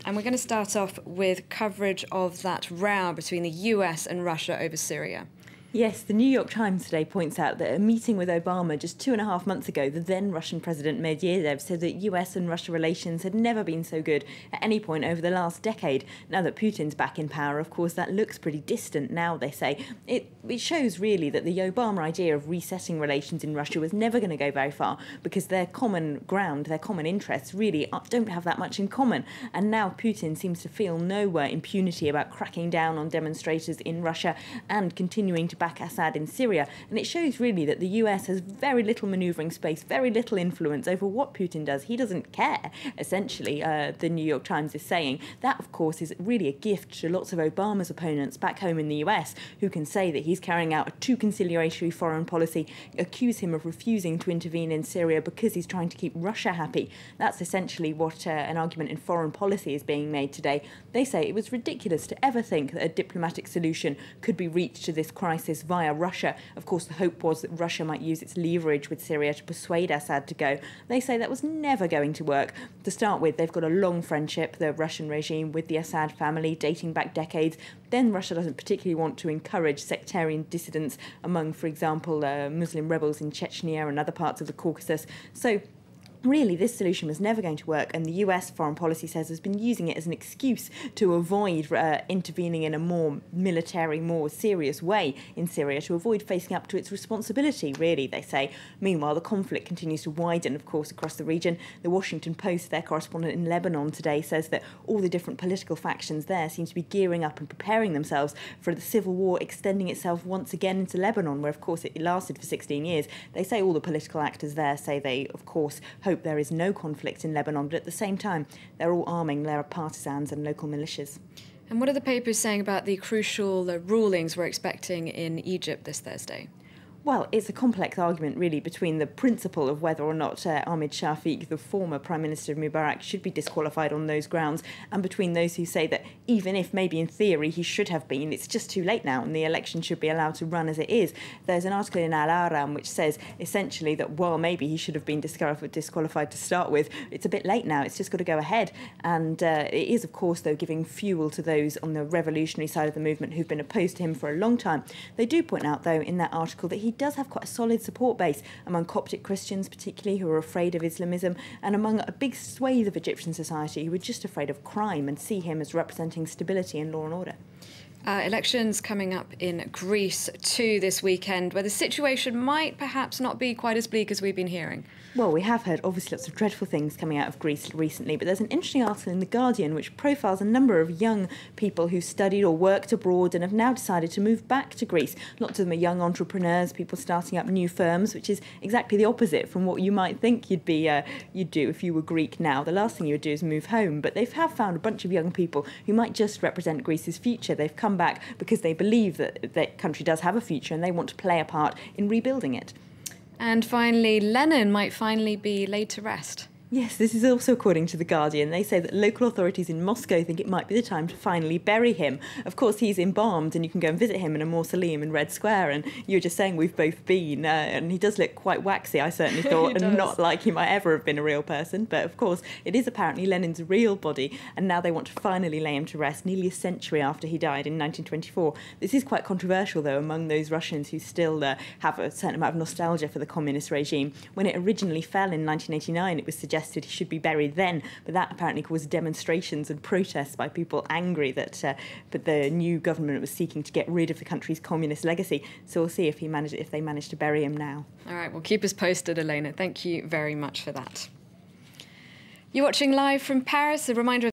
And we're going to start off with coverage of that row between the US and Russia over Syria. Yes, the New York Times today points out that a meeting with Obama just 2.5 months ago, the then Russian President Medvedev said that US and Russia relations had never been so good at any point over the last decade. Now that Putin's back in power, of course, that looks pretty distant now, they say. It shows really that the Obama idea of resetting relations in Russia was never going to go very far because their common ground, their common interests really don't have that much in common. And now Putin seems to feel no impunity about cracking down on demonstrators in Russia and continuing to back Assad in Syria. And it shows really that the US has very little manoeuvring space, very little influence over what Putin does. He doesn't care, essentially, the New York Times is saying. That, of course, is really a gift to lots of Obama's opponents back home in the US who can say that he's carrying out a too conciliatory foreign policy, accuse him of refusing to intervene in Syria because he's trying to keep Russia happy. That's essentially what an argument in foreign policy is being made today. They say it was ridiculous to ever think that a diplomatic solution could be reached to this crisis via Russia. Of course, the hope was that Russia might use its leverage with Syria to persuade Assad to go. They say that was never going to work. To start with, they've got a long friendship, the Russian regime, with the Assad family, dating back decades. Then Russia doesn't particularly want to encourage sectarian dissidents among, for example, Muslim rebels in Chechnya and other parts of the Caucasus. So really, this solution was never going to work, and the US foreign policy says has been using it as an excuse to avoid intervening in a more military, more serious way in Syria, to avoid facing up to its responsibility, really, they say. Meanwhile, the conflict continues to widen, of course, across the region. The Washington Post, their correspondent in Lebanon today, says that all the different political factions there seem to be gearing up and preparing themselves for the civil war extending itself once again into Lebanon, where, of course, it lasted for 16 years. They say all the political actors there say they, of course, hope there is no conflict in Lebanon, but at the same time, they're all arming their partisans and local militias. And what are the papers saying about the crucial rulings we're expecting in Egypt this Thursday? Well, it's a complex argument, really, between the principle of whether or not Ahmed Shafiq, the former Prime Minister of Mubarak, should be disqualified on those grounds, and between those who say that even if maybe in theory he should have been, it's just too late now and the election should be allowed to run as it is. There's an article in Al-Aram which says essentially that while maybe he should have been disqualified to start with, it's a bit late now, it's just got to go ahead. And it is, of course, though, giving fuel to those on the revolutionary side of the movement who've been opposed to him for a long time. They do point out, though, in that article that he does have quite a solid support base among Coptic Christians, particularly, who are afraid of Islamism, and among a big swathe of Egyptian society who are just afraid of crime and see him as representing stability and law and order. Elections coming up in Greece too this weekend, where the situation might perhaps not be quite as bleak as we've been hearing. Well, we have heard obviously lots of dreadful things coming out of Greece recently, but there's an interesting article in The Guardian which profiles a number of young people who studied or worked abroad and have now decided to move back to Greece. Lots of them are young entrepreneurs, people starting up new firms, which is exactly the opposite from what you might think you'd do if you were Greek now. The last thing you would do is move home, but they have found a bunch of young people who might just represent Greece's future. They've come back because they believe that their country does have a future and they want to play a part in rebuilding it. And finally, Lenin might finally be laid to rest. Yes, this is also according to The Guardian. They say that local authorities in Moscow think it might be the time to finally bury him. Of course, he's embalmed and you can go and visit him in a mausoleum in Red Square, and you were just saying we've both been, and he does look quite waxy, I certainly thought, and not like he might ever have been a real person. But of course, it is apparently Lenin's real body, and now they want to finally lay him to rest nearly a century after he died in 1924. This is quite controversial, though, among those Russians who still have a certain amount of nostalgia for the communist regime. When it originally fell in 1989, it was suggested he should be buried then, but that apparently caused demonstrations and protests by people angry that the new government was seeking to get rid of the country's communist legacy. So we'll see if they manage to bury him now. All right, well, keep us posted, Elena. Thank you very much for that. You're watching live from Paris. A reminder